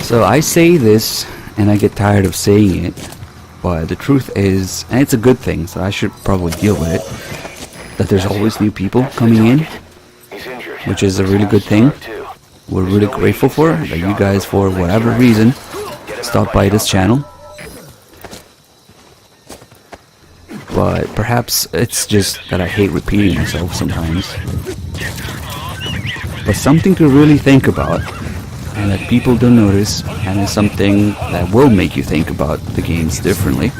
So I say this, and I get tired of saying it, but the truth is, and it's a good thing, so I should probably deal with it, that there's always new people coming in, which is a really good thing. We're really grateful for that you guys, for whatever reason, stop by this channel. But perhaps it's just that I hate repeating myself sometimes. But something to really think about, and that people don't notice, and is something that will make you think about the games differently.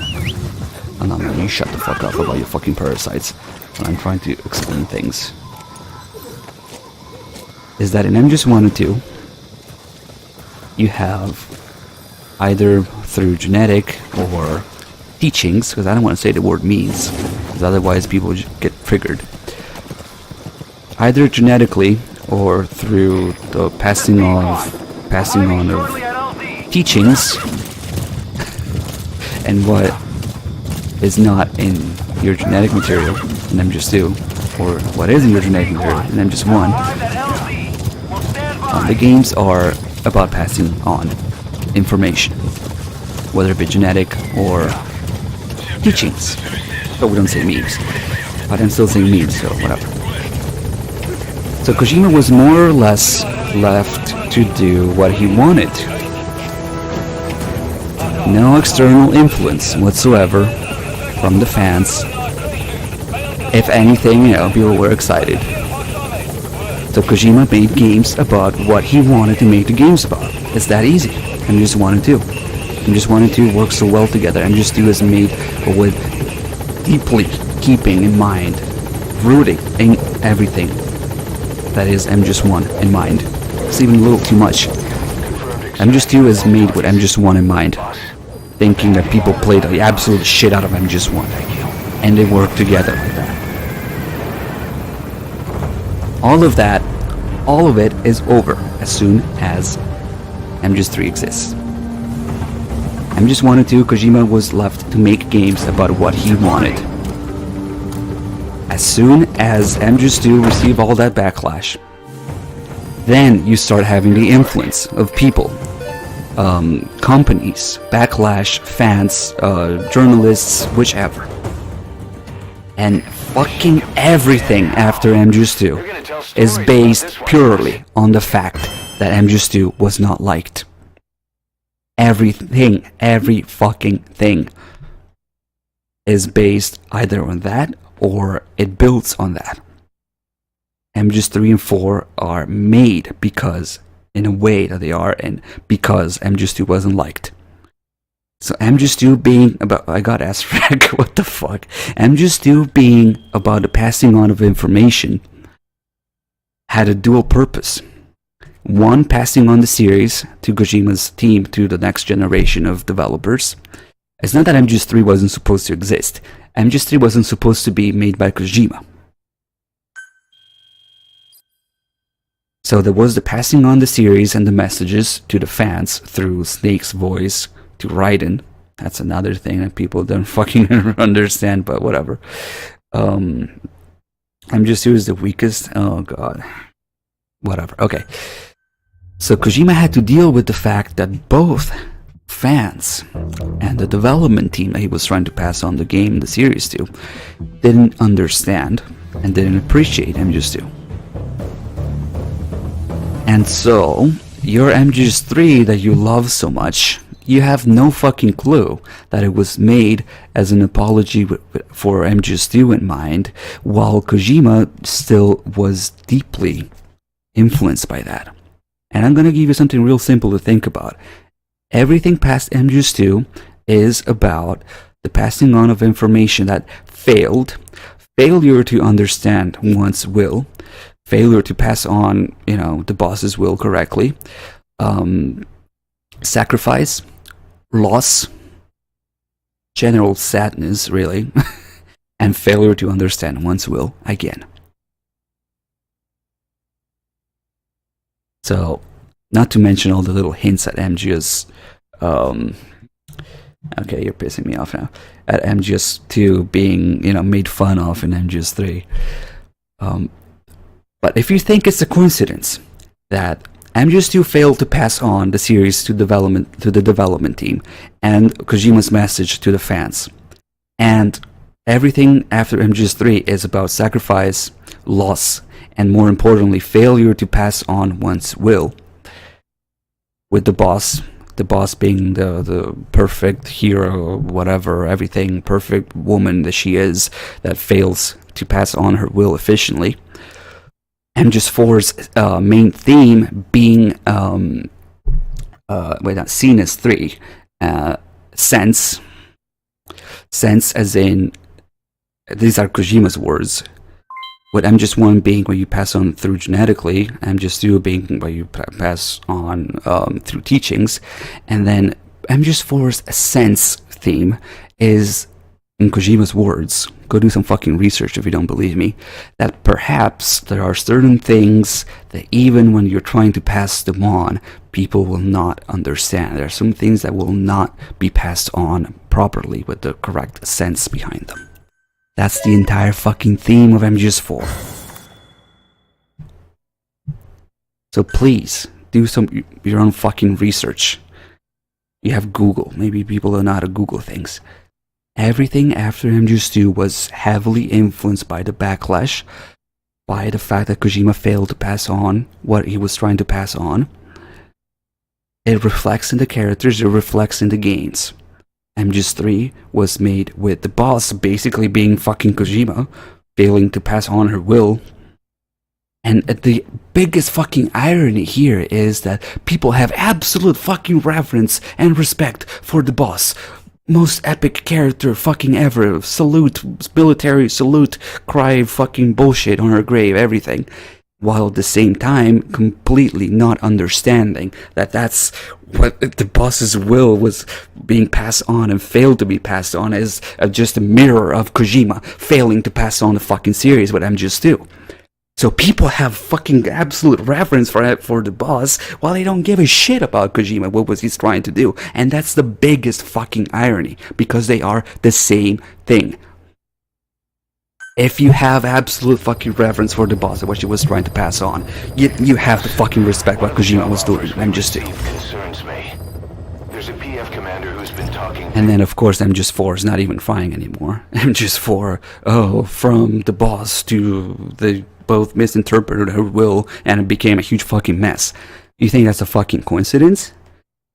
Oh no man, you shut the fuck up about your fucking parasites when I'm trying to explain things. Is that in MGS1 and 2, you have either through genetic or teachings, because I don't want to say the word means, because otherwise people get triggered. Either genetically or through the passing on of teachings, and what is not in your genetic material in MGS2, or what is in your genetic material in MGS1. The games are about passing on information, whether it be genetic or teachings. But we don't say memes. But I'm still saying memes, so whatever. So Kojima was more or less left to do what he wanted. No external influence whatsoever from the fans. If anything, people were excited. So Kojima made games about what he wanted to make the games about. It's that easy. MGS1 and 2. MGS1 and 2 work so well together. MGS2 is made with deeply keeping in mind, rooting in everything that is MGS1 in mind. It's even a little too much. MGS2 is made with MGS1 in mind, thinking that people played the absolute shit out of MGS1, and they work together like that. All of it is over as soon as MGS3 exists. MGS1 and 2, Kojima was left to make games about what he wanted. As soon as MGS2 received all that backlash, then you start having the influence of people, companies, backlash, fans, journalists, whichever. And fucking everything after MGS2 is based purely on the fact that MGS2 was not liked. Everything, every fucking thing is based either on that or it builds on that. MGS3 and 4 are made because, in a way that they are, and because MGS2 wasn't liked. So MGS2 being about, I got ass-frag, what the fuck? MGS2 being about the passing on of information had a dual purpose. One, passing on the series to Kojima's team, to the next generation of developers. It's not that MGS3 wasn't supposed to exist. MGS3 wasn't supposed to be made by Kojima. So there was the passing on the series and the messages to the fans through Snake's voice to Raiden. That's another thing that people don't fucking understand, but whatever. MGS2 is the weakest. Oh god. Whatever. Okay. So Kojima had to deal with the fact that both fans and the development team that he was trying to pass on the game, the series to, didn't understand and didn't appreciate MGS2. And so, your MGS3 that you love so much, you have no fucking clue that it was made as an apology for MGS2 in mind, while Kojima still was deeply influenced by that. And I'm gonna give you something real simple to think about. Everything past MGS2 is about the passing on of information that failed, failure to understand one's will, failure to pass on, the boss's will correctly, sacrifice, loss, general sadness, really, and failure to understand one's will again. So, not to mention all the little hints at MGS. Okay, you're pissing me off now. At MGS2 being, made fun of in MGS3. But if you think it's a coincidence that MGS2 failed to pass on the series to the development team and Kojima's message to the fans. And everything after MGS3 is about sacrifice, loss, and more importantly, failure to pass on one's will. With the boss being the perfect hero, whatever, everything, perfect woman that she is, that fails to pass on her will efficiently. MGS4's main theme being seen as 3. Sense as in, these are Kojima's words, with MGS1 being what you pass on through genetically, MGS2 being what you pass on through teachings, and then MGS4's sense theme is, in Kojima's words, go do some fucking research if you don't believe me, that perhaps there are certain things that even when you're trying to pass them on, people will not understand. There are some things that will not be passed on properly with the correct sense behind them. That's the entire fucking theme of MGS4. So please, do your own fucking research. You have Google. Maybe people don't know how to Google things. Everything after MGS2 was heavily influenced by the backlash, by the fact that Kojima failed to pass on what he was trying to pass on. It reflects in the characters, it reflects in the games. MGS3 was made with the boss basically being fucking Kojima, failing to pass on her will. And the biggest fucking irony here is that people have absolute fucking reverence and respect for the boss. Most epic character fucking ever. Salute, military salute, cry fucking bullshit on her grave, everything. While at the same time completely not understanding that that's what the boss's will was being passed on and failed to be passed on as just a mirror of Kojima failing to pass on the fucking series with MGS2. So people have fucking absolute reverence for the boss while they don't give a shit about Kojima, what was he trying to do. And that's the biggest fucking irony, because they are the same thing. If you have absolute fucking reverence for the boss and what she was trying to pass on, you have to fucking respect what Kojima was doing. Concerns me. There's a PF commander who's been talking. And then of course MGS4 is not even trying anymore. MGS4, from the boss to they both misinterpreted her will and it became a huge fucking mess. You think that's a fucking coincidence?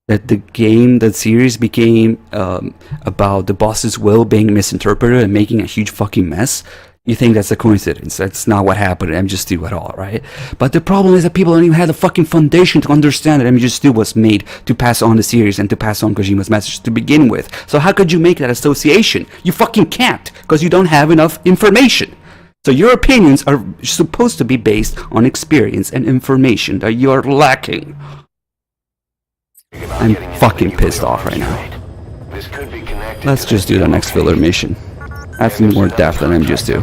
That the series became about the boss's will being misinterpreted and making a huge fucking mess? You think that's a coincidence? That's not what happened at MGS2 at all, right? But the problem is that people don't even have the fucking foundation to understand that MGS2 was made to pass on the series and to pass on Kojima's message to begin with. So how could you make that association? You fucking can't, because you don't have enough information. So your opinions are supposed to be based on experience and information that you are lacking. I'm fucking pissed off right now. Let's just do the next filler mission. That's more depth than MGS2.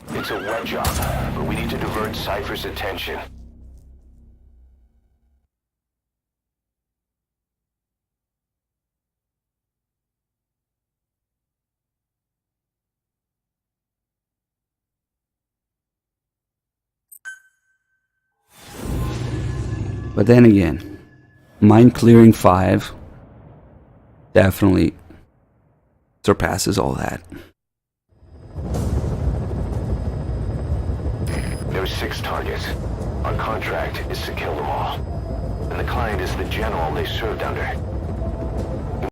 It's a wet job, but we need to divert Cypher's attention. But then again, Mind Clearing 5 definitely surpasses all that. There's 6 targets. Our contract is to kill them all. And the client is the general they served under.